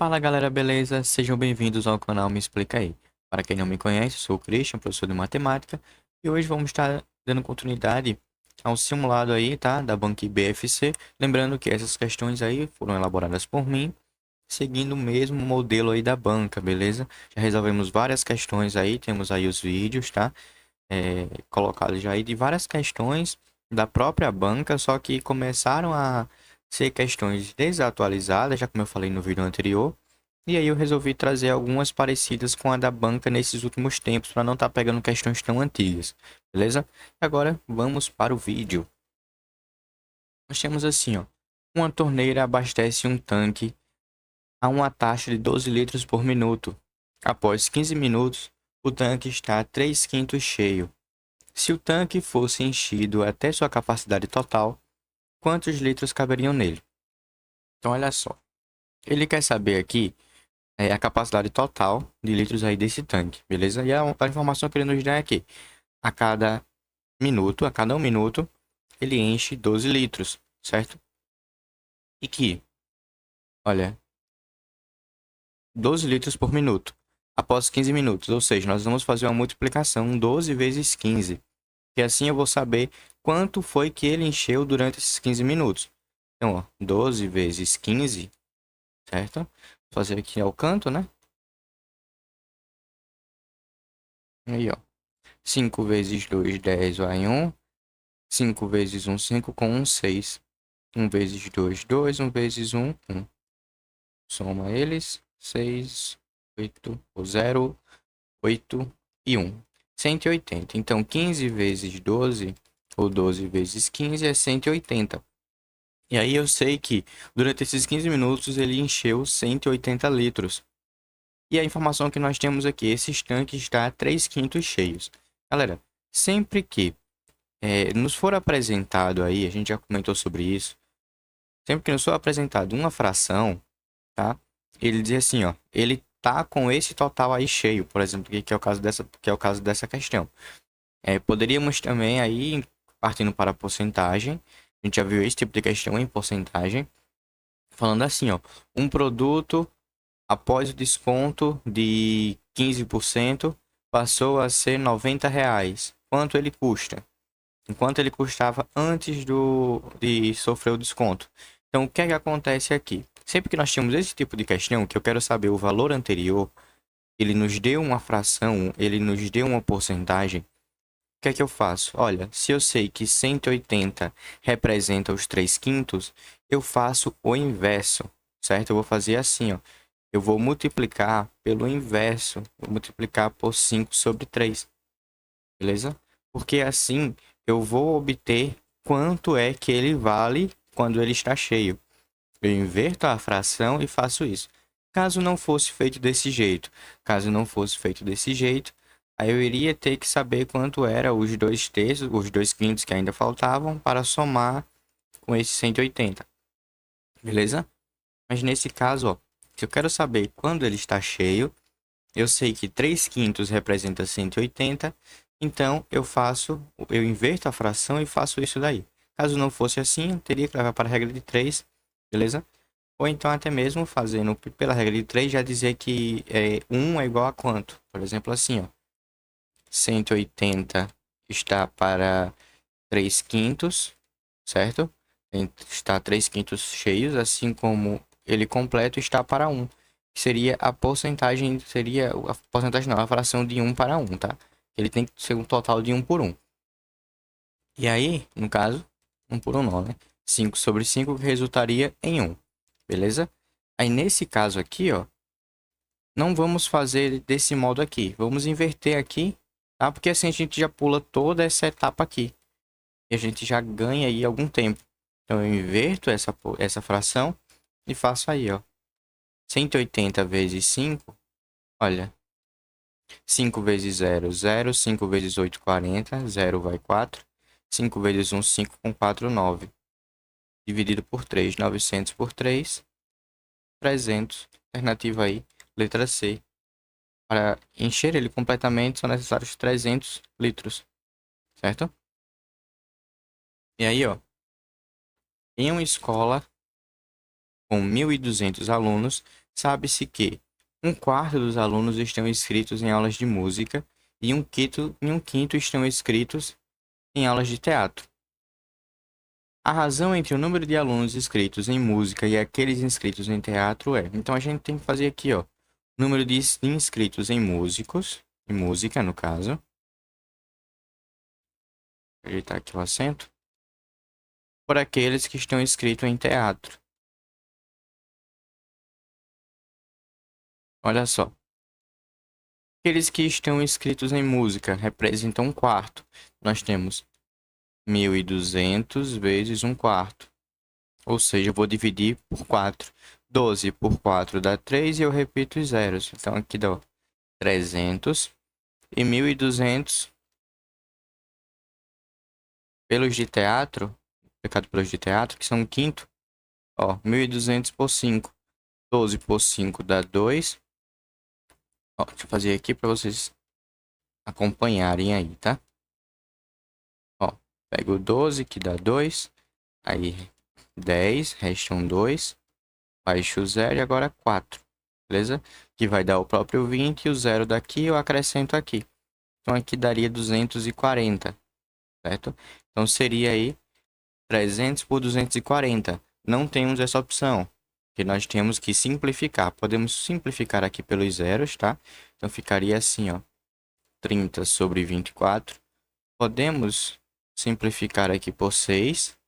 Fala galera, beleza? Sejam bem-vindos ao canal Me Explica Aí. Para quem não me conhece, sou o Christian, professor de matemática, e hoje vamos estar dando continuidade ao simulado aí, tá? Da banca IBFC. Lembrando que essas questões aí foram elaboradas por mim, seguindo o mesmo modelo aí da banca, beleza? Já resolvemos várias questões aí, temos aí os vídeos, tá? Colocados já aí de várias questões da própria banca, só que começaram a ser questões desatualizadas, já como eu falei no vídeo anterior. E aí eu resolvi trazer algumas parecidas com a da banca nesses últimos tempos, para não estar pegando questões tão antigas, beleza? Agora vamos para o vídeo. Nós temos assim, ó. Uma torneira abastece um tanque a uma taxa de 12 litros por minuto. Após 15 minutos, o tanque está 3/5 cheio. Se o tanque fosse enchido até sua capacidade total, quantos litros caberiam nele? Então, olha só. Ele quer saber aqui a capacidade total de litros aí desse tanque, beleza? E a informação que ele nos dá é que a cada minuto, a cada 1 minuto, ele enche 12 litros, certo? E que, olha, 12 litros por minuto após 15 minutos, ou seja, nós vamos fazer uma multiplicação 12 vezes 15, e assim eu vou saber quanto foi que ele encheu durante esses 15 minutos. Então, ó, 12 vezes 15, certo? Vou fazer aqui ao canto, né? Aí, ó. 5 vezes 2, 10 vai 1. 5 vezes 1, 5 com 1, 6. 1 vezes 2, 2. 1 vezes 1, 1. Soma eles. 6, 8, ou 0, 8 e 1. 180. Então, 15 vezes 12, ou 12 vezes 15 é 180. E aí eu sei que durante esses 15 minutos ele encheu 180 litros. E a informação que nós temos aqui, esse tanque está 3/5 cheios. Galera, sempre que nos for apresentado aí, a gente já comentou sobre isso, sempre que nos for apresentado uma fração, tá? Ele diz assim, ó, ele tá com esse total aí cheio, por exemplo, que é o caso dessa questão. Poderíamos também aí, partindo para a porcentagem, a gente já viu esse tipo de questão em porcentagem, falando assim, ó, um produto após o desconto de 15% passou a ser R$ 90. Quanto ele custa? Enquanto ele custava antes de sofrer o desconto. Então, o que é que acontece aqui? Sempre que nós temos esse tipo de questão, que eu quero saber o valor anterior, ele nos deu uma fração, ele nos deu uma porcentagem, o que é que eu faço? Olha, se eu sei que 180 representa os 3/5, eu faço o inverso, certo? Eu vou fazer assim, ó. Eu vou multiplicar pelo inverso, vou multiplicar por 5/3, beleza? Porque assim eu vou obter quanto é que ele vale quando ele está cheio. Eu inverto a fração e faço isso. Caso não fosse feito desse jeito, aí eu iria ter que saber quanto era os 2/3, os 2/5 que ainda faltavam para somar com esse 180, beleza? Mas nesse caso, ó, se eu quero saber quando ele está cheio, eu sei que 3/5 representa 180, então eu inverto a fração e faço isso daí. Caso não fosse assim, eu teria que levar para a regra de 3, beleza? Ou então até mesmo fazendo pela regra de 3 já dizer que 1 é igual a quanto? Por exemplo, assim, ó, 180 está para 3/5, certo? Está 3/5 cheios, assim como ele completo está para 1. Que seria a porcentagem, não, a fração de 1/1, tá? Ele tem que ser um total de 1/1. E aí, no caso, 1/1 não, né? 5/5 resultaria em 1, beleza? Aí nesse caso aqui, ó, não vamos fazer desse modo aqui. Vamos inverter aqui, tá? Porque assim a gente já pula toda essa etapa aqui. E a gente já ganha aí algum tempo. Então eu inverto essa fração e faço aí, ó. 180 vezes 5, olha. 5 vezes 0, 0. 5 vezes 8, 40. 0 vai 4. 5 vezes 1, 5 com 4, 9. Dividido por 3, 900 por 3, 300. Alternativa aí, letra C. Para encher ele completamente são necessários 300 litros, certo? E aí, ó, em uma escola com 1.200 alunos, sabe-se que um quarto dos alunos estão inscritos em aulas de música e um quinto estão inscritos em aulas de teatro. A razão entre o número de alunos inscritos em música e aqueles inscritos em teatro é... Então, a gente tem que fazer aqui, ó, número de inscritos em música, no caso. Vou ajeitar aqui o acento. Por aqueles que estão inscritos em teatro. Olha só. Aqueles que estão inscritos em música representam um quarto. Nós temos 1.200 vezes um quarto. Ou seja, eu vou dividir por 4. 12 por 4 dá 3 e eu repito os zeros. Então, aqui dá 300 e 1.200 pelos de teatro, multiplicado pelos de teatro, que são um quinto. Ó, 1.200 por 5. 12 por 5 dá 2. Ó, deixa eu fazer aqui para vocês acompanharem aí, tá? Ó, pego o 12, que dá 2. Aí, 10, restam 2. Baixo o 0 e agora 4. Beleza? Que vai dar o próprio 20 e o 0 daqui eu acrescento aqui. Então, aqui daria 240, certo? Então, seria aí 300 por 240. Não temos essa opção, que nós temos que simplificar. Podemos simplificar aqui pelos zeros, tá? Então, ficaria assim, ó. 30 sobre 24. Podemos simplificar aqui por 6.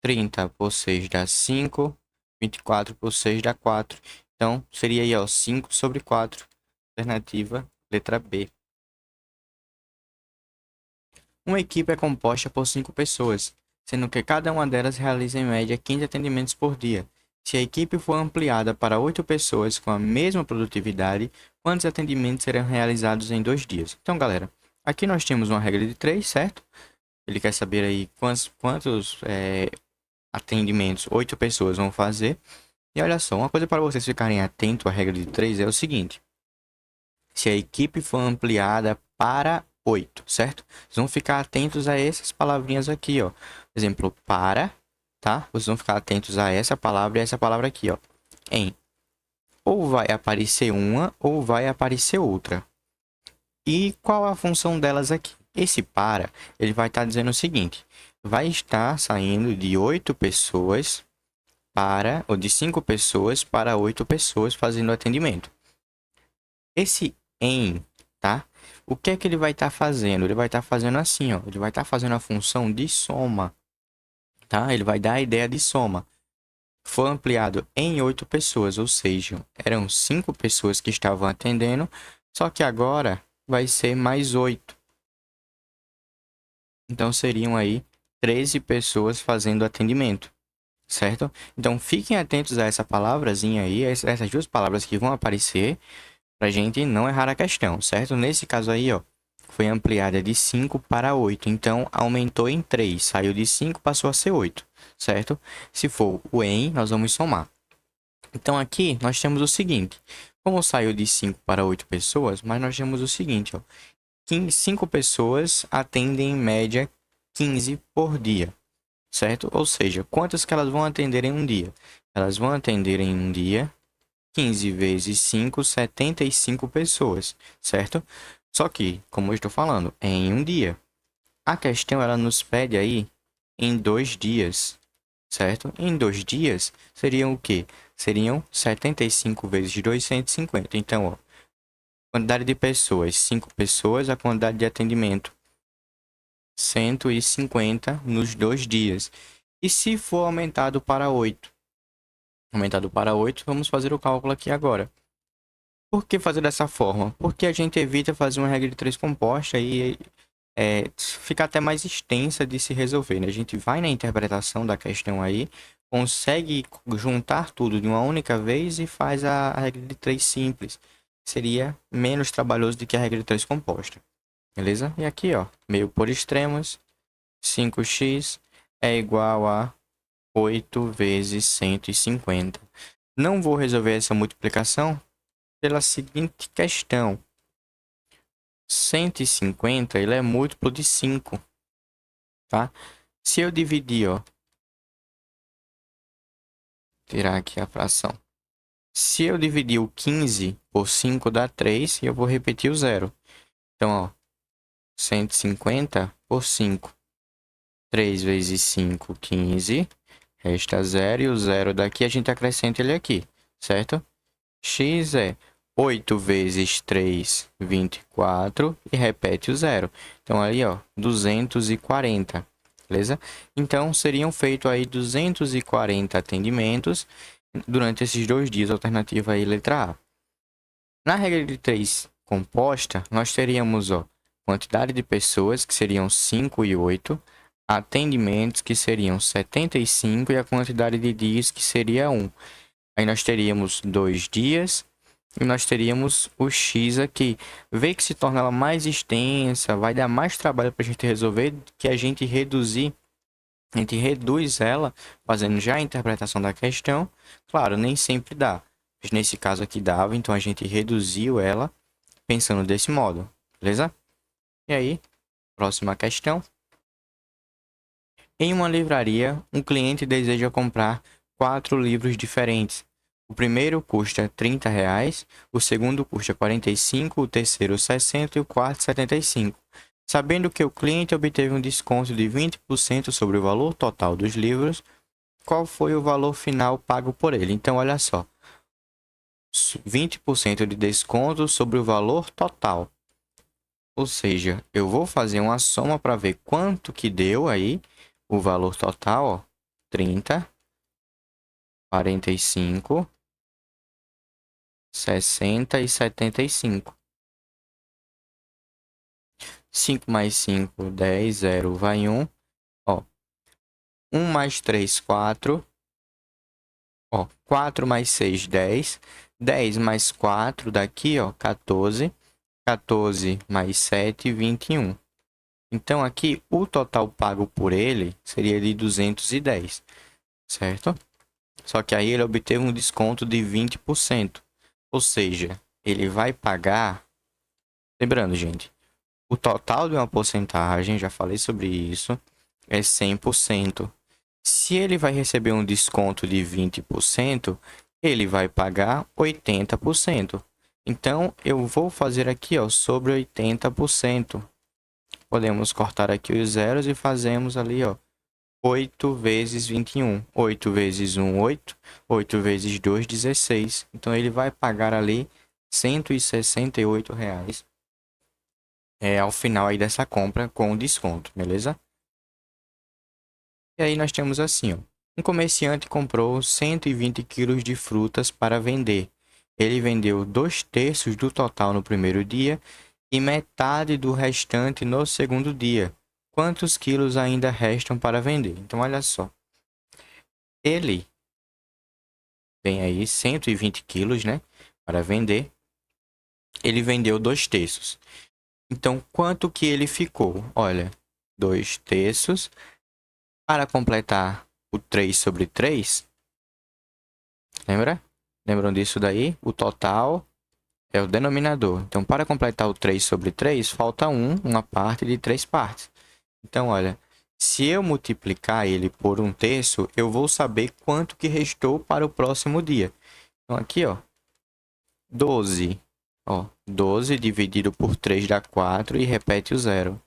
30 por 6 dá 5. 24 por 6 dá 4. Então, seria aí, ó, 5 sobre 4. Alternativa, letra B. Uma equipe é composta por 5 pessoas, sendo que cada uma delas realiza em média 15 atendimentos por dia. Se a equipe for ampliada para 8 pessoas com a mesma produtividade, quantos atendimentos serão realizados em 2 dias? Então, galera, aqui nós temos uma regra de 3, certo? Ele quer saber aí quantos atendimentos 8 pessoas vão fazer. E olha só, uma coisa para vocês ficarem atentos à regra de 3 é o seguinte. Se a equipe for ampliada para 8, certo? Vocês vão ficar atentos a essas palavrinhas aqui, ó. Por exemplo, para, tá? Vocês vão ficar atentos a essa palavra e essa palavra aqui, ó. Em. Ou vai aparecer uma ou vai aparecer outra. E qual a função delas aqui? Esse para, ele vai estar dizendo o seguinte. Vai estar saindo de 8 pessoas ou de 5 pessoas para 8 pessoas fazendo atendimento. Esse em, tá? O que é que ele vai estar fazendo? Ele vai estar fazendo assim, ó. Ele vai estar fazendo a função de soma, tá? Ele vai dar a ideia de soma. Foi ampliado em 8 pessoas, ou seja, eram 5 pessoas que estavam atendendo, só que agora vai ser mais 8. Então, seriam aí 13 pessoas fazendo atendimento, certo? Então, fiquem atentos a essa palavrazinha aí, essas duas palavras que vão aparecer, para a gente não errar a questão, certo? Nesse caso aí, ó, foi ampliada de 5 para 8, então aumentou em 3, saiu de 5, passou a ser 8, certo? Se for o em, nós vamos somar. Então aqui nós temos o seguinte, como saiu de 5 para 8 pessoas, mas nós temos o seguinte, ó, 5 pessoas atendem em média 15 por dia, certo? Ou seja, quantas que elas vão atender em um dia? Elas vão atender em um dia 15 vezes 5, 75 pessoas, certo? Só que, como eu estou falando, é em um dia. A questão, ela nos pede aí em 2 dias, certo? Em 2 dias, seriam o quê? Seriam 75 vezes 2, 150. Então, ó, quantidade de pessoas, 5 pessoas, a quantidade de atendimento, 150 nos 2 dias. E se for aumentado para 8? Aumentado para 8, vamos fazer o cálculo aqui agora. Por que fazer dessa forma? Porque a gente evita fazer uma regra de 3 composta e fica até mais extensa de se resolver, né? A gente vai na interpretação da questão aí, consegue juntar tudo de uma única vez e faz a regra de 3 simples. Seria menos trabalhoso do que a regra de 3 composta. Beleza? E aqui, ó, meio por extremos, 5x é igual a 8 vezes 150. Não vou resolver essa multiplicação pela seguinte questão. 150, ele é múltiplo de 5, tá? Se eu dividir, ó, Tirar aqui a fração. Se eu dividir o 15 por 5 dá 3 e eu vou repetir o zero. Então, ó, 150 por 5. 3 vezes 5, 15. Resta 0 e o zero daqui a gente acrescenta ele aqui, certo? X é 8 vezes 3, 24 e repete o zero. Então, aí, ó, 240, beleza? Então, seriam feitos aí 240 atendimentos durante esses 2 dias, alternativa aí, letra A. Na regra de 3 composta, nós teríamos, ó, quantidade de pessoas, que seriam 5 e 8, atendimentos, que seriam 75, e a quantidade de dias, que seria 1. Aí nós teríamos 2 dias e nós teríamos o X aqui. Vê que se torna ela mais extensa, vai dar mais trabalho para a gente resolver, que a gente reduzir. A gente reduz ela, fazendo já a interpretação da questão. Claro, nem sempre dá. Mas nesse caso aqui dava, então a gente reduziu ela pensando desse modo, beleza? E aí, próxima questão. Em uma livraria, um cliente deseja comprar 4 livros diferentes. O primeiro custa R$30, o segundo custa 45, o terceiro 60 e o quarto 75. Sabendo que o cliente obteve um desconto de 20% sobre o valor total dos livros, qual foi o valor final pago por ele? Então, olha só, 20% de desconto sobre o valor total. Ou seja, eu vou fazer uma soma para ver quanto que deu aí o valor total, ó, 30, 45, 60 e 75. 5 mais 5, 10, 0 vai 1. Ó, 1 mais 3, 4. Ó, 4 mais 6, 10. 10 mais 4 daqui, ó, 14. 14 mais 7, 21. Então, aqui, o total pago por ele seria de 210, certo? Só que aí ele obteve um desconto de 20%. Ou seja, ele vai pagar... Lembrando, gente, o total de uma porcentagem, já falei sobre isso, é 100%. Se ele vai receber um desconto de 20%, ele vai pagar 80%. Então, eu vou fazer aqui, ó, sobre 80%. Podemos cortar aqui os zeros e fazemos ali, ó, 8 vezes 21. 8 vezes 1, 8. 8 vezes 2, 16. Então, ele vai pagar ali R$168 ao final aí dessa compra com desconto, beleza? E aí nós temos assim, ó. Um comerciante comprou 120 quilos de frutas para vender. Ele vendeu 2/3 do total no primeiro dia e metade do restante no segundo dia. Quantos quilos ainda restam para vender? Então, olha só. Ele tem aí 120 quilos, né, para vender. Ele vendeu 2/3. Então, quanto que ele ficou? Olha, 2/3. Para completar o 3 sobre 3, lembra? Lembram disso daí? O total é o denominador. Então, para completar o 3 sobre 3, falta uma parte de 3 partes. Então, olha, se eu multiplicar ele por 1/3, eu vou saber quanto que restou para o próximo dia. Então, aqui, ó, 12. Ó, 12 dividido por 3 dá 4 e repete o zero,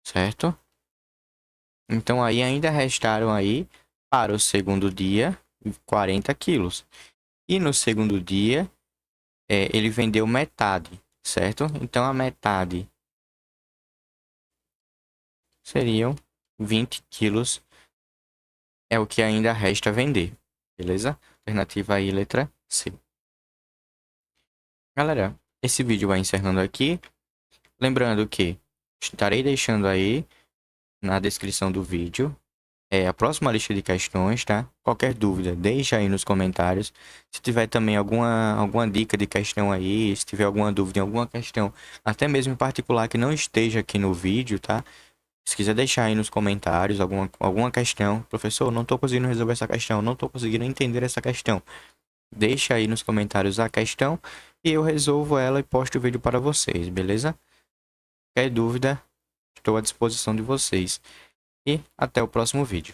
certo? Então, aí ainda restaram aí, para o segundo dia, 40 quilos. E no segundo dia, ele vendeu metade, certo? Então, a metade seriam 20 quilos, é o que ainda resta vender, beleza? Alternativa aí, letra C. Galera, esse vídeo vai encerrando aqui. Lembrando que estarei deixando aí na descrição do vídeo a próxima lista de questões, tá? Qualquer dúvida, deixa aí nos comentários. Se tiver também alguma dica de questão aí, se tiver alguma dúvida em alguma questão, até mesmo em particular que não esteja aqui no vídeo, tá? Se quiser deixar aí nos comentários alguma questão, professor, não estou conseguindo resolver essa questão, não estou conseguindo entender essa questão. Deixa aí nos comentários a questão e eu resolvo ela e posto o vídeo para vocês, beleza? Qualquer dúvida, estou à disposição de vocês. E até o próximo vídeo.